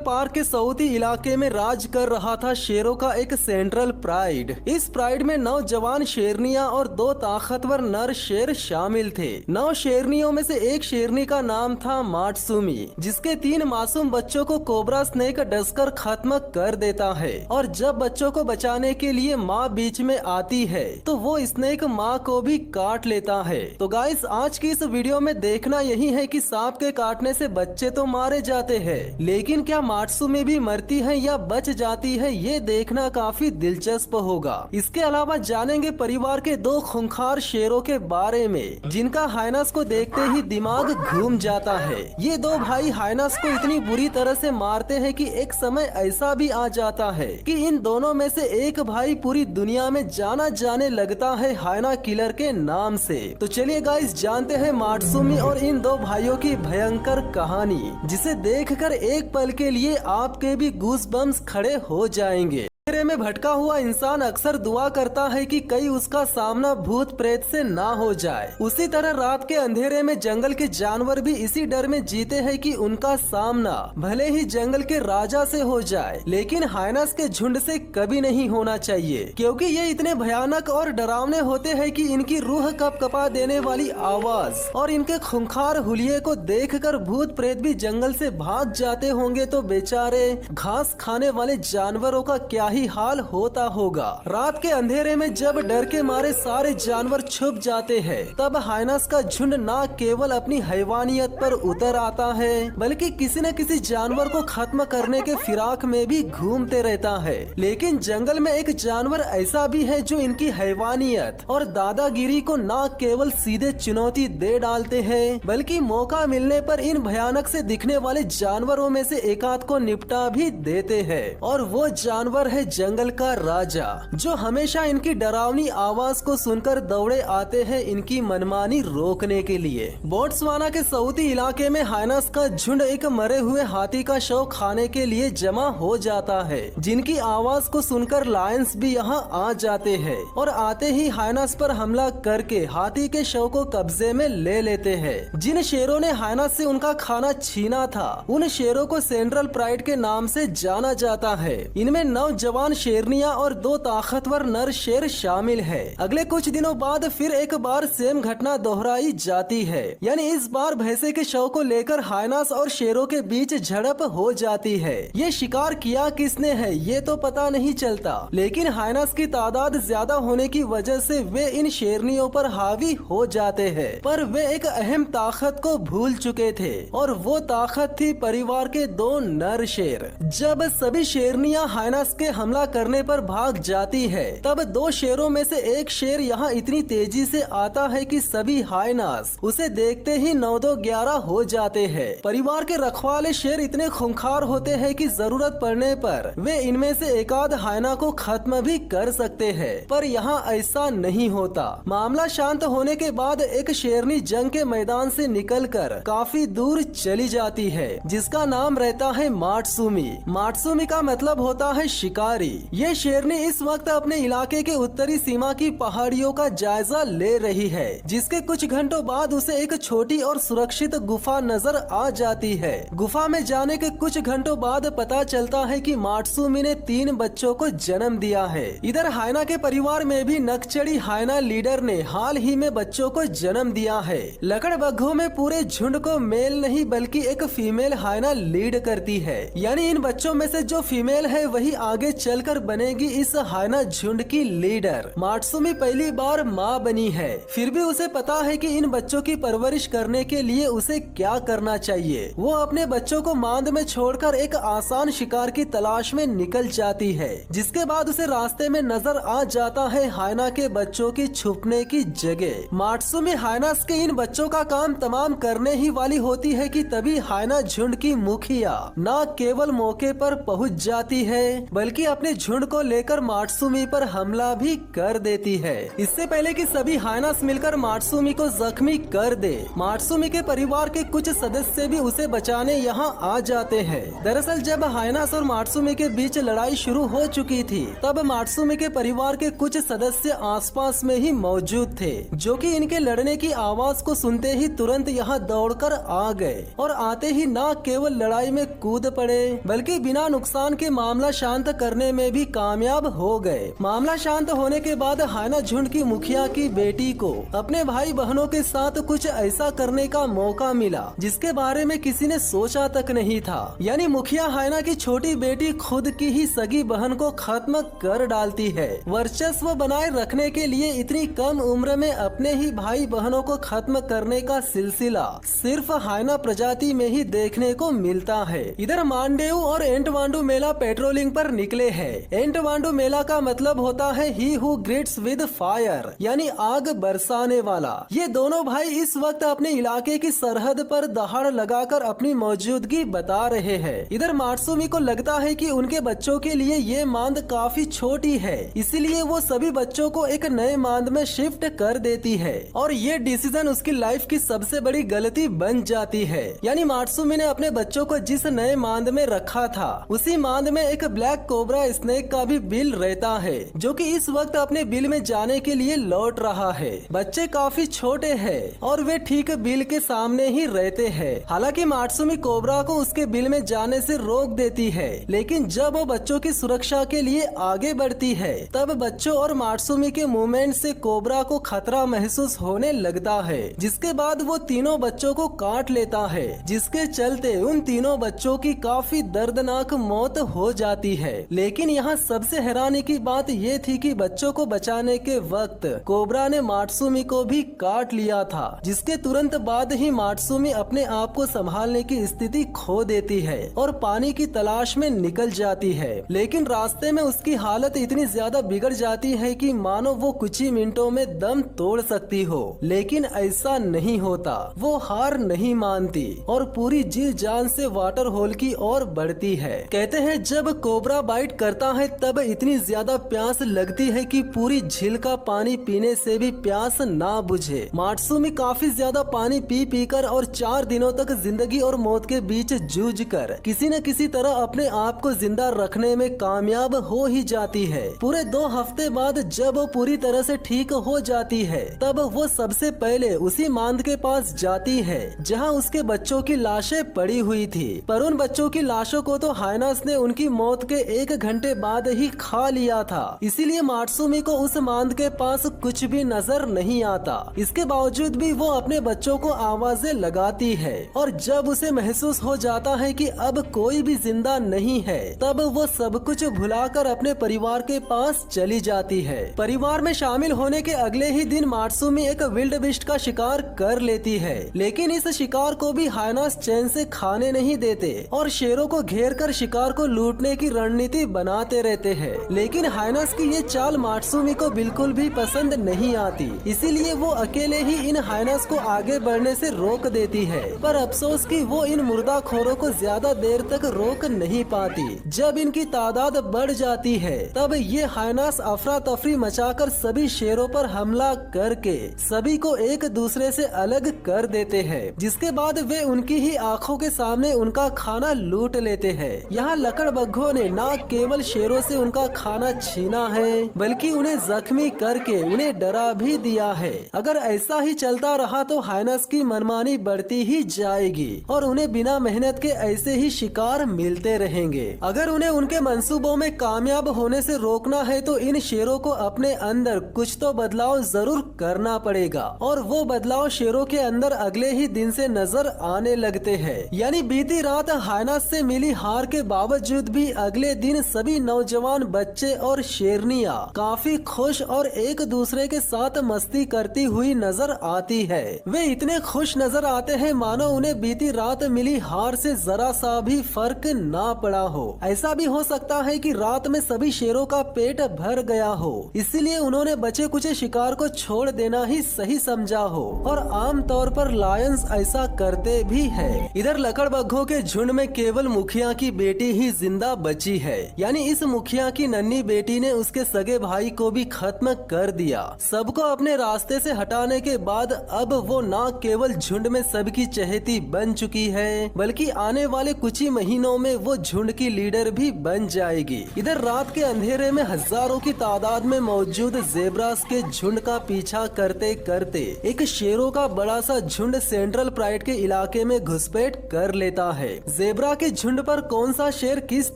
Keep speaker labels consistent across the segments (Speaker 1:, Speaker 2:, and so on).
Speaker 1: Park के Saudi इलाके में राज कर रहा था शेरों का एक सेंट्रल प्राइड। इस प्राइड में 9 जवान शेरनियां और 2 ताकतवर नर शेर शामिल थे। 9 शेरनियों में से एक शेरनी का नाम था माटसुमी, जिसके 3 मासूम बच्चों को कोबरा स्नेक डसकर खत्म कर देता है। और जब बच्चों को बचाने के लिए माँ बीच में आती है तो वो स्नेक माँ को भी काट लेता है। तो गाइस, आज की इस वीडियो में देखना यही है कि सांप के काटने से बच्चे तो मारे जाते हैं, लेकिन क्या माटसुमी भी मरती है या बच जाती है, ये देखना काफी दिलचस्प होगा। इसके अलावा जानेंगे परिवार के 2 खूंखार शेरों के बारे में, जिनका हाइनस को देखते ही दिमाग घूम जाता है। ये 2 भाई हाइनस को इतनी बुरी तरह से मारते हैं कि एक समय ऐसा भी आ जाता है कि इन दोनों में से एक भाई पूरी दुनिया में जाना जाने लगता है हाइना किलर के नाम से। तो चलिए गाइस, जानते हैं माटसुमी और इन 2 भाइयों की भयंकर कहानी, जिसे देखकर एक पल के लिए आपके भी गूस बम्स खड़े हो जाएंगे। अंधेरे में भटका हुआ इंसान अक्सर दुआ करता है कि कहीं उसका सामना भूत प्रेत से ना हो जाए। उसी तरह रात के अंधेरे में जंगल के जानवर भी इसी डर में जीते हैं कि उनका सामना भले ही जंगल के राजा से हो जाए, लेकिन हाइनस के झुंड से कभी नहीं होना चाहिए, क्योंकि ये इतने भयानक और डरावने होते हैं कि इनकी रूह कपकपा देने वाली आवाज और इनके खूंखार हुलिये को देखकर भूत प्रेत भी जंगल से भाग जाते होंगे। तो बेचारे घास खाने वाले जानवरों का क्या ही हाल होता होगा। रात के अंधेरे में जब डर के मारे सारे जानवर छुप जाते हैं, तब हाइनस का झुंड न केवल अपनी हैवानियत पर उतर आता है, बल्कि किसी न किसी जानवर को खत्म करने के फिराक में भी घूमते रहता है। लेकिन जंगल में एक जानवर ऐसा भी है जो इनकी हैवानियत और दादागिरी को न केवल सीधे चुनौती दे डालते हैं, बल्कि मौका मिलने पर इन भयानक से दिखने वाले जानवरों में से एक आध को निपटा भी देते हैं। और वो जानवर है जंगल का राजा, जो हमेशा इनकी डरावनी आवाज को सुनकर दौड़े आते हैं इनकी मनमानी रोकने के लिए। बोट्सवाना के सऊदी इलाके में हाइनस का झुंड एक मरे हुए हाथी का शव खाने के लिए जमा हो जाता है, जिनकी आवाज को सुनकर लायंस भी यहाँ आ जाते हैं और आते ही हाइनस पर हमला करके हाथी के शव को कब्जे में ले लेते हैं। जिन शेरों ने हाइनस से उनका खाना छीना था, उन शेरों को सेंट्रल प्राइड के नाम से जाना जाता है। इनमें 9 जवान शेरनियां और 2 ताकतवर नर शेर शामिल है। अगले कुछ दिनों बाद फिर एक बार सेम घटना दोहराई जाती है, यानी इस बार भैंसे के शव को लेकर हाइनस और शेरों के बीच झड़प हो जाती है। ये शिकार किया किसने है ये तो पता नहीं चलता, लेकिन हाइनस की तादाद ज्यादा होने की वजह से वे इन शेरनियों पर हावी हो जाते हैं। पर वे एक अहम ताकत को भूल चुके थे, और वो ताकत थी परिवार के 2 नर शेर। जब सभी शेरनियां हाइनस के हमला करने पर भाग जाती है, तब 2 शेरों में से एक शेर यहाँ इतनी तेजी से आता है कि सभी हाइनस उसे देखते ही 9-2-11 हो जाते हैं। परिवार के रखवाले शेर इतने खूंखार होते हैं कि जरूरत पड़ने पर वे इनमें से एक आध हाइना को खत्म भी कर सकते हैं, पर यहाँ ऐसा नहीं होता। मामला शांत होने के बाद एक शेरनी जंग के मैदान से निकलकर काफी दूर चली जाती है, जिसका नाम रहता है माटसुमी। माटसुमी का मतलब होता है शिकारी। ये शेरनी इस वक्त अपने इलाके के उत्तरी सीमा की पहाड़ियों का जायजा ले रही है, जिसके कुछ घंटों बाद उसे एक छोटी और सुरक्षित गुफा नजर आ जाती है। गुफा में जाने के कुछ घंटों बाद पता चलता है कि माटसुमी ने 3 बच्चों को जन्म दिया है। इधर हाइना के परिवार में भी नकचड़ी हाइना लीडर ने हाल ही में बच्चों को जन्म दिया है। लकड़बग्घों में पूरे झुंड को मेल नहीं बल्कि एक फीमेल हाइना लीड करती है, यानी इन बच्चों में से जो फीमेल है वही आगे चलकर बनेगी इस हाइना झुंड की लीडर। माटसुमी पहली बार माँ बनी है, फिर भी उसे पता है कि इन बच्चों की परवरिश करने के लिए उसे क्या करना चाहिए। वो अपने बच्चों को मांद में छोड़कर एक आसान शिकार की तलाश में निकल जाती है, जिसके बाद उसे रास्ते में नजर आ जाता है हाइना के बच्चों की छुपने की जगह। माटसुमी हाइनस के इन बच्चों का काम तमाम करने ही वाली होती है कि तभी हाइना झुंड की मुखिया न केवल मौके पर पहुँच जाती है, बल्कि अपने झुंड को लेकर मात्सुमी पर हमला भी कर देती है। इससे पहले कि सभी हाइनास मिलकर मात्सुमी को जख्मी कर दे, मात्सुमी के परिवार के कुछ सदस्य भी उसे बचाने यहाँ आ जाते हैं। दरअसल जब हाइनास और मात्सुमी के बीच लड़ाई शुरू हो चुकी थी, तब मात्सुमी के परिवार के कुछ सदस्य आसपास में ही मौजूद थे, जो कि इनके लड़ने की आवाज को सुनते ही तुरंत यहाँ दौड़कर आ गए और आते ही न केवल लड़ाई में कूद पड़े, बल्कि बिना नुकसान के मामला शांत करने में भी कामयाब हो गए। मामला शांत होने के बाद हाइना झुंड की मुखिया की बेटी को अपने भाई बहनों के साथ कुछ ऐसा करने का मौका मिला जिसके बारे में किसी ने सोचा तक नहीं था। यानी मुखिया हाइना की छोटी बेटी खुद की ही सगी बहन को खत्म कर डालती है। वर्चस्व बनाए रखने के लिए इतनी कम उम्र में अपने ही भाई बहनों को खत्म करने का सिलसिला सिर्फ हाइना प्रजाति में ही देखने को मिलता है। इधर मांडेउ और एंटवांडु मेला पेट्रोलिंग पर निकले हैं। एंटवांडु मेला का मतलब होता है he who greets with fire, यानी आग बरसाने वाला। ये दोनों भाई इस वक्त अपने इलाके की सरहद पर दहाड़ लगाकर अपनी मौजूदगी बता रहे हैं। इधर मात्सुमी को लगता है कि उनके बच्चों के लिए ये मांद काफी छोटी है, इसीलिए वो सभी बच्चों को एक नए मांद में शिफ्ट कर देती है और ये डिसीजन उसकी लाइफ की सबसे बड़ी गलती बन जाती है। यानी मात्सुमी ने अपने बच्चों को जिस नए मांद में रखा था, उसी मांद में एक ब्लैक कोबरा स्नेक का भी बिल रहता है, जो कि इस वक्त अपने बिल में जाने के लिए लौट रहा है। बच्चे काफी छोटे हैं और वे ठीक बिल के सामने ही रहते हैं। हालांकि मात्सुमी कोबरा को उसके बिल में जाने से रोक देती है, लेकिन जब वो बच्चों की सुरक्षा के लिए आगे बढ़ती है, तब बच्चों और मात्सुमी के मूवमेंट से कोबरा को खतरा महसूस होने लगता है, जिसके बाद वो तीनों बच्चों को काट लेता है, जिसके चलते उन तीनों बच्चों की काफी दर्दनाक मौत हो जाती है। लेकिन यहाँ सबसे हैरानी की बात ये थी कि बच्चों को बचाने के वक्त कोबरा ने मात्सुमी को भी काट लिया था, जिसके तुरंत बाद ही मात्सुमी अपने आप को संभालने की स्थिति खो देती है और पानी की तलाश में निकल जाती है। लेकिन रास्ते में उसकी हालत इतनी ज्यादा बिगड़ जाती है कि मानो वो कुछ ही मिनटों में दम तोड़ सकती हो, लेकिन ऐसा नहीं होता। वो हार नहीं मानती और पूरी जी जान से वाटर होल की ओर बढ़ती है। कहते हैं जब कोबरा बाइट करता है तब इतनी ज्यादा प्यास लगती है कि पूरी झील का पानी पीने से भी प्यास ना बुझे। मात्सुमी काफी ज्यादा पानी पी पीकर और 4 दिनों तक जिंदगी और मौत के बीच जूझ कर किसी न किसी तरह अपने आप को जिंदा रखने में कामयाब हो ही जाती है। पूरे 2 हफ्ते बाद जब वो पूरी तरह से ठीक हो जाती है, तब वो सबसे पहले उसी मांद के पास जाती है जहां उसके बच्चों की लाशें पड़ी हुई थी। पर उन बच्चों की लाशों को तो हाइनास ने उनकी मौत के 1 घंटे बाद ही खा लिया था, इसीलिए मात्सुमी को उस मांद के पास कुछ भी नजर नहीं आता। इसके बावजूद भी वो अपने बच्चों को आवाजें लगाती है और जब उसे महसूस हो जाता है कि अब कोई भी जिंदा नहीं है, तब वो सब कुछ भुलाकर अपने परिवार के पास चली जाती है। परिवार में शामिल होने के अगले ही दिन मात्सुमी एक विल्ड बिस्ट का शिकार कर लेती है, लेकिन इस शिकार को भी हाइनास चैन से खाने नहीं देते और शेरों को घेर कर शिकार को लूटने की रणनीति बनाते रहते हैं। लेकिन हाइनास की ये चाल मात्सुमी को बिल्कुल भी पसंद नहीं आती, इसीलिए वो अकेले ही इन हाइनास को आगे बढ़ने से रोक देती है। पर अफसोस कि वो इन मुर्दाखोरों को ज्यादा देर तक रोक नहीं पाती। जब इनकी तादाद बढ़ जाती है, तब ये हाइनास अफरा तफरी मचाकर सभी शेरों पर हमला करके सभी को एक दूसरे से अलग कर देते हैं, जिसके बाद वे उनकी ही आंखों के सामने उनका खाना लूट लेते हैं। यहाँ लकड़बग्घों ने न केवल शेरों से उनका खाना छीना है, बल्कि उन्हें जख्मी करके उन्हें डरा भी दिया है। अगर ऐसा ही चलता रहा तो हाइनास की मनमानी बढ़ती ही जाएगी और उन्हें बिना मेहनत के ऐसे ही शिकार मिलते रहेंगे। अगर उन्हें उनके मंसूबों में कामयाब होने से रोकना है तो इन शेरों को अपने अंदर कुछ तो बदलाव जरूर करना पड़ेगा और वो बदलाव शेरों के अंदर अगले ही दिन से नजर आने लगते हैं। यानी बीती रात हाइनास से मिली हार के बावजूद भी अगले दिन सभी नौजवान बच्चे और शेरनियां काफी खुश और एक दूसरे के साथ मस्ती करती हुई नजर आती है। वे इतने खुश नजर आते हैं मानो उन्हें बीती रात मिली हार से जरा सा भी फर्क ना पड़ा हो। ऐसा भी हो सकता है कि रात में सभी शेरों का पेट भर गया हो, इसीलिए उन्होंने बचे कुचे शिकार को छोड़ देना ही सही समझा हो और आम तौर पर लायंस ऐसा करते भी है। इधर लकड़बग्घों के झुंड में केवल मुखिया की बेटी ही जिंदा बची है। यानी इस मुखिया की नन्ही बेटी ने उसके सगे भाई को भी खत्म कर दिया। सबको अपने रास्ते से हटाने के बाद अब वो न केवल झुंड में सबकी चहेती बन चुकी है, बल्कि आने वाले कुछ ही महीनों में वो झुंड की लीडर भी बन जाएगी। इधर रात के अंधेरे में हजारों की तादाद में मौजूद ज़ेब्रास के झुंड का पीछा करते करते एक शेरों का बड़ा सा झुंड सेंट्रल प्राइड के इलाके में घुसपैठ कर लेता है। ज़ेब्रा के झुंड पर कौन सा शेर किस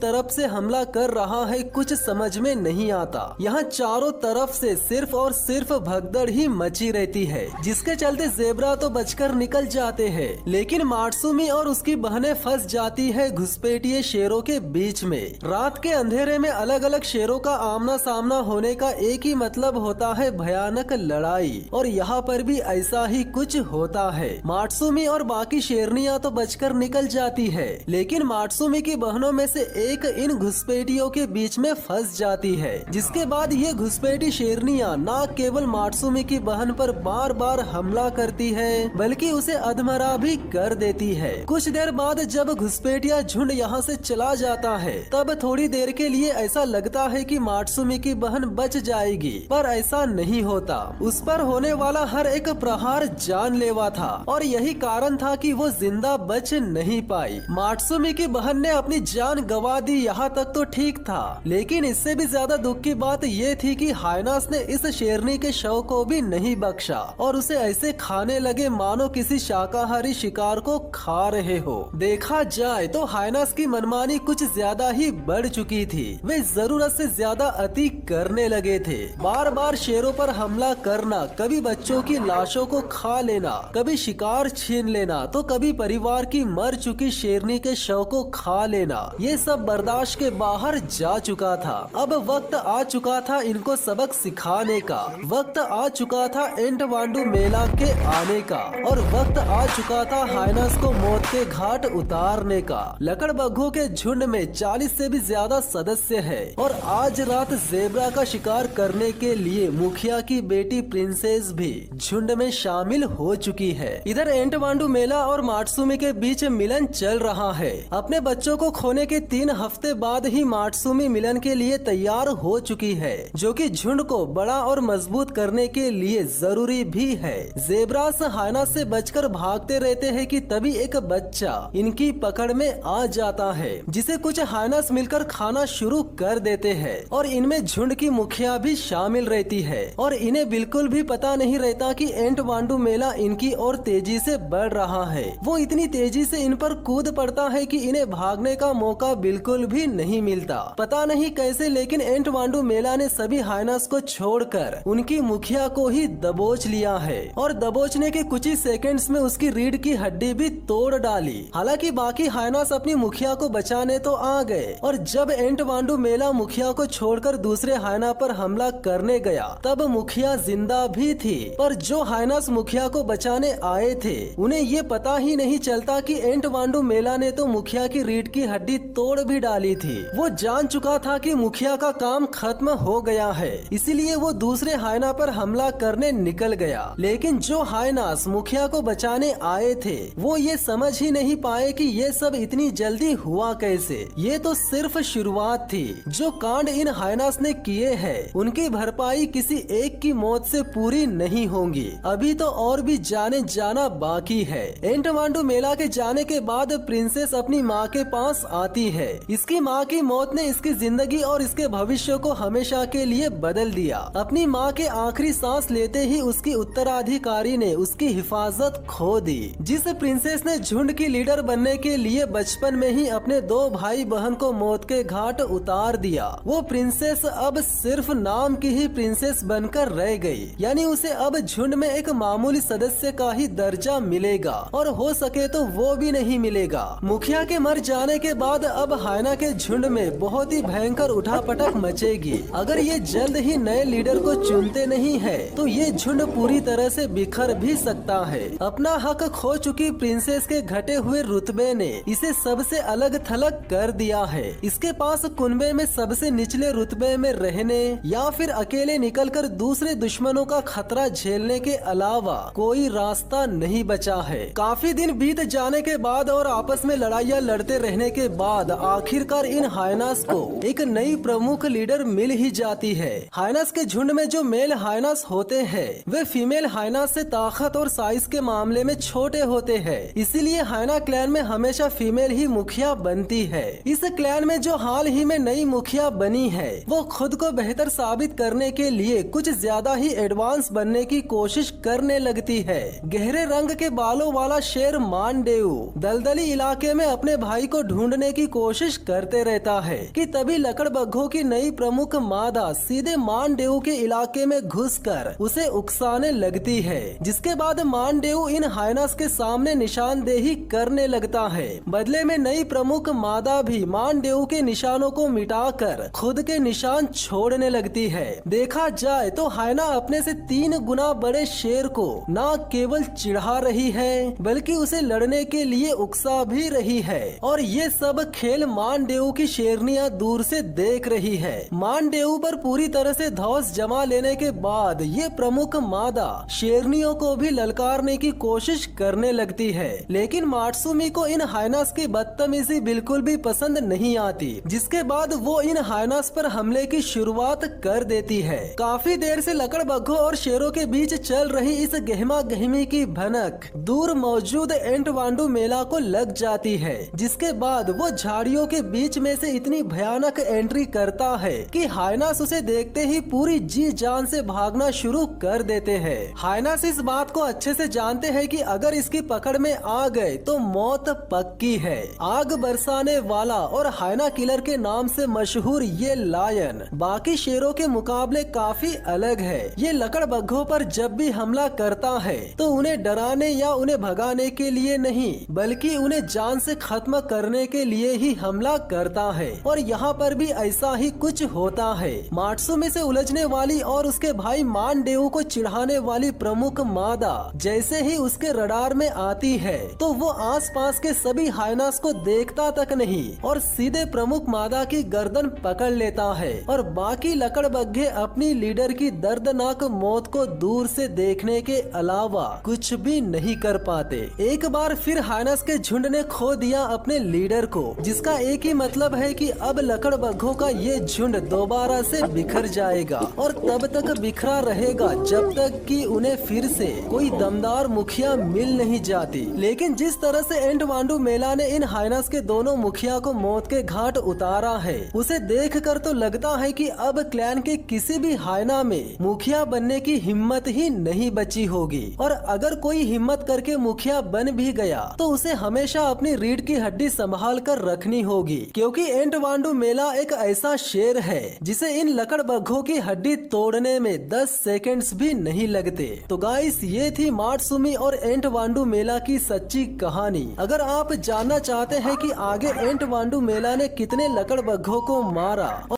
Speaker 1: तरफ से हमला कर रहा है कुछ समझ में नहीं आता। यहाँ चारों तरफ से सिर्फ और सिर्फ भगदड़ ही मची रहती है, जिसके चलते ज़ेब्रा तो बचकर निकल जाते हैं, लेकिन मात्सुमी और उसकी बहनें फंस जाती है घुसपैठिए शेरों के बीच में। रात के अंधेरे में अलग अलग शेरों का आमना सामना होने का एक ही मतलब होता है भयानक लड़ाई, और यहाँ पर भी ऐसा ही कुछ होता है। मात्सुमी और बाकी शेरनियाँ तो बचकर निकल जाती है, लेकिन मात्सुमी की बहनों में से एक इन घुसपैठियों के बीच में फंस जाती है, जिसके बाद ये घुसपैठी शेरनियाँ न केवल मात्सुमी की बहन पर बार बार हमला करती है, बल्कि उसे अधमरा भी कर देती है। कुछ देर बाद जब घुसपैठिया झुंड यहाँ से चला जाता है, तब थोड़ी देर के लिए ऐसा लगता है कि मात्सुमी की बहन बच जाएगी, पर ऐसा नहीं होता। उस पर होने वाला हर एक प्रहार जानलेवा था, और यही कारण था कि वो जिंदा बच नहीं पाई। मात्सुमी की बहन ने अपनी जान गंवा दी, यहाँ तक तो ठीक था, लेकिन इससे भी ज्यादा दुख की बात ये थी कि हाइनास ने इस शेरनी के शव को भी नहीं बख्शा और उसे ऐसे खाने लगे मानो किसी शाकाहारी शिकार को खा रहे हो। देखा जाए तो हाइनास की मनमानी कुछ ज्यादा ही बढ़ चुकी थी। वे जरूरत से ज्यादा अति करने लगे थे। बार बार शेरों पर हमला करना, कभी बच्चों की लाशों को खा लेना, कभी शिकार छीन लेना, तो कभी परिवार की मर चुकी शेरनी के शव को खा लेना, ये सब बर्दाश्त के बाहर जा चुका था। अब वक्त आ चुका था इनको सबक सिखाने का, वक्त आ चुका था एंटवांडू मेला के आने का, और वक्त आ चुका था हाइनास को मौत के घाट उतारने का। लकड़बग्घों के झुंड में 40 से भी ज्यादा सदस्य है, और आज रात ज़ेब्रा का शिकार करने के लिए मुखिया की बेटी प्रिंसेस भी झुंड में शामिल हो चुकी है। इधर एंटवांडू मेला और मात्सुमी के बीच मिलन चल रहा है। अपने बच्चों को खोने के 3 हफ्ते बाद ही मात्सुमी मिलन के लिए तैयार हो चुकी है, जो कि झुंड को बड़ा और मजबूत करने के लिए जरूरी भी है। ज़ेब्रास हाइनास से बचकर भागते रहते हैं कि तभी एक बच्चा इनकी पकड़ में आ जाता है, जिसे कुछ हाइनास मिलकर खाना शुरू कर देते हैं, और इनमें झुंड की मुखिया भी शामिल रहती है, और इन्हें बिल्कुल भी पता नहीं रहता कि एंटवांडू मेला इनकी ओर तेजी से बढ़ रहा है। वो इतनी तेजी से इन पर कूद पड़ता है कि इन्हें भागने का मौका बिल्कुल भी नहीं मिलता। पता नहीं कैसे, लेकिन एंटवांडू मेला ने सभी हाइनास को छोड़कर उनकी मुखिया को ही दबोच लिया है, और दबोचने के कुछ ही सेकंड्स में उसकी रीढ़ की हड्डी भी तोड़ डाली। हालांकि बाकी हाइनास अपनी मुखिया को बचाने तो आ गए, और जब एंटवांडू मेला मुखिया को छोड़कर दूसरे हाइना पर हमला करने गया, तब मुखिया जिंदा भी थी। पर जो हाइनास मुखिया को बचाने आए थे, उन्हें ये पता ही नहीं चलता कि एंटवांडू मेला ने तो मुखिया की रीढ़ की हड्डी तोड़ भी डाली थी। वो जान चुका था कि मुखिया का काम खत्म हो गया है, इसीलिए वो दूसरे हाइना पर हमला करने निकल गया। लेकिन जो हाइनास मुखिया को बचाने आए थे, वो ये समझ ही नहीं पाए कि ये सब इतनी जल्दी हुआ कैसे। ये तो सिर्फ शुरुआत थी। जो कांड इन हाइनास ने किए हैं, उनकी भरपाई किसी एक की मौत से पूरी नहीं होंगी। अभी तो और भी जाने जाना बाकी है। एंटवांडू मेला के जाने के बाद प्रिंसेस अपनी माँ के पास आती है। इसकी माँ की मौत ने इसकी जिंदगी और इसके भविष्य को हमेशा के लिए बदल दिया। अपनी माँ के आखिरी सांस लेते ही उसकी उत्तराधिकारी ने उसकी हिफाजत खो दी। जिस प्रिंसेस ने झुंड की लीडर बनने के लिए बचपन में ही अपने 2 भाई बहन को मौत के घाट उतार दिया, वो प्रिंसेस अब सिर्फ नाम की ही प्रिंसेस बनकर रह गई। यानी उसे अब झुंड में एक मामूली सदस्य का ही दर्जा मिलेगा, और हो सके तो वो भी नहीं मिलेगा। मुखिया के मर जाने के बाद अब हाइना के झुंड में बहुत ही भयंकर उठापटक मचेगी। अगर ये जल्द ही नए लीडर को चुनते नहीं है, तो ये झुंड पूरी तरह से बिखर भी सकता है। अपना हक खो चुकी प्रिंसेस के घटे हुए रुतबे ने इसे सबसे अलग थलग कर दिया है। इसके पास कुनबे में सबसे निचले रुतबे में रहने या फिर अकेले निकलकर दूसरे दुश्मनों का खतरा झेलने के अलावा कोई रास्ता नहीं बचा है। काफी दिन बीत जाने के बाद और आपस में लड़ाइयाँ लड़ते रहने के बाद आखिरकार इन हाइना हाइनास को एक नई प्रमुख लीडर मिल ही जाती है। हाइनास के झुंड में जो मेल हाइनास होते हैं वे फीमेल हाइनास से ताकत और साइज के मामले में छोटे होते हैं, इसीलिए हाइना क्लैन में हमेशा फीमेल ही मुखिया बनती है। इस क्लैन में जो हाल ही में नई मुखिया बनी है वो खुद को बेहतर साबित करने के लिए कुछ ज्यादा ही एडवांस बनने की कोशिश करने लगती है। गहरे रंग के बालों वाला शेर मानडेऊ दलदली इलाके में अपने भाई को ढूंढने की कोशिश करते रहता है कि तभी लकड़बग्घों की नई प्रमुख मादा सीधे मानडेऊ के इलाके में घुसकर उसे उकसाने लगती है, जिसके बाद मानडेऊ इन हाइनास के सामने निशानदेही करने लगता है। बदले में नई प्रमुख मादा भी मानडेऊ के निशानों को मिटाकर खुद के निशान छोड़ने लगती है। देखा जाए तो हाइना अपने से 3 गुना बड़े शेर को न केवल चिढ़ा रही है बल्कि उसे लड़ने के लिए उकसा भी रही है, और ये सब खेल मानडेऊ की शेरनियां दूर से देख रही है। मानडेऊ पर पूरी तरह से धौंस जमा लेने के बाद ये प्रमुख मादा शेरनियों को भी ललकारने की कोशिश करने लगती है, लेकिन मात्सुमी को इन हाइनास की बदतमीजी बिल्कुल भी पसंद नहीं आती, जिसके बाद वो इन हाइनास पर हमले की शुरुआत कर देती है। काफी देर से लकड़बग्घों और शेरों के बीच चल रही इस गहमा गहमी की भनक दूर मौजूद एंटवांडू मेला को लग जाती है, जिसके बाद वो झाड़ियों के बीच में से इतनी भयानक एंट्री करता है कि हाइनास उसे देखते ही पूरी जी जान से भागना शुरू कर देते हैं। हाइनास इस बात को अच्छे से जानते हैं कि अगर इसकी पकड़ में आ गए तो मौत पक्की है। आग बरसाने वाला और हाइना किलर के नाम से मशहूर ये लायन बाकी शेरों के मुकाबले काफी अलग है। ये लकड़बग्घों पर जब भी हमला करता है तो उन्हें डराने या उन्हें भगाने के लिए नहीं बल्कि उन्हें जान से खत्म करने के लिए ही हमला करता है, और यहाँ पर भी ऐसा ही कुछ होता है। मात्सुमी से उलझने वाली और उसके भाई मानडेऊ को चिढ़ाने वाली प्रमुख मादा जैसे ही उसके रडार में आती है तो वो आसपास के सभी हाइनास को देखता तक नहीं और सीधे प्रमुख मादा की गर्दन पकड़ लेता है, और बाकी लकड़बग्घे अपनी लीडर की दर्दनाक मौत को दूर से देखने के अलावा कुछ भी नहीं कर पाते। एक बार फिर हाइनास के झुंड ने खो दिया अपने लीडर को, जिसका एक ही मतलब है कि अब लकड़बग्घों का ये झुंड दोबारा से बिखर जाएगा, और तब तक बिखरा रहेगा जब तक कि उन्हें फिर से कोई दमदार मुखिया मिल नहीं जाती। लेकिन जिस तरह से एंटवांडू मेला ने इन हाइनास के दोनों मुखिया को मौत के घाट उतारा है उसे देखकर तो लगता है कि अब क्लैन के किसी भी हाइना में मुखिया बनने की हिम्मत ही नहीं बची होगी, और अगर कोई हिम्मत करके मुखिया बन भी गया तो उसे हमेशा अपनी रीढ़ की हड्डी संभाल कर रखनी होगी, क्योंकि एंटवांडू मेला एक ऐसा शेर है जिसे इन लकड़बग्घों की हड्डी तोड़ने में 10 सेकंड्स भी नहीं लगते। तो गाइस, ये थी मात्सुमी और एंटवांडू मेला की सच्ची कहानी। अगर आप जानना चाहते हैं कि आगे एंटवांडू मेला ने कितने लकड़बग्घों को मारा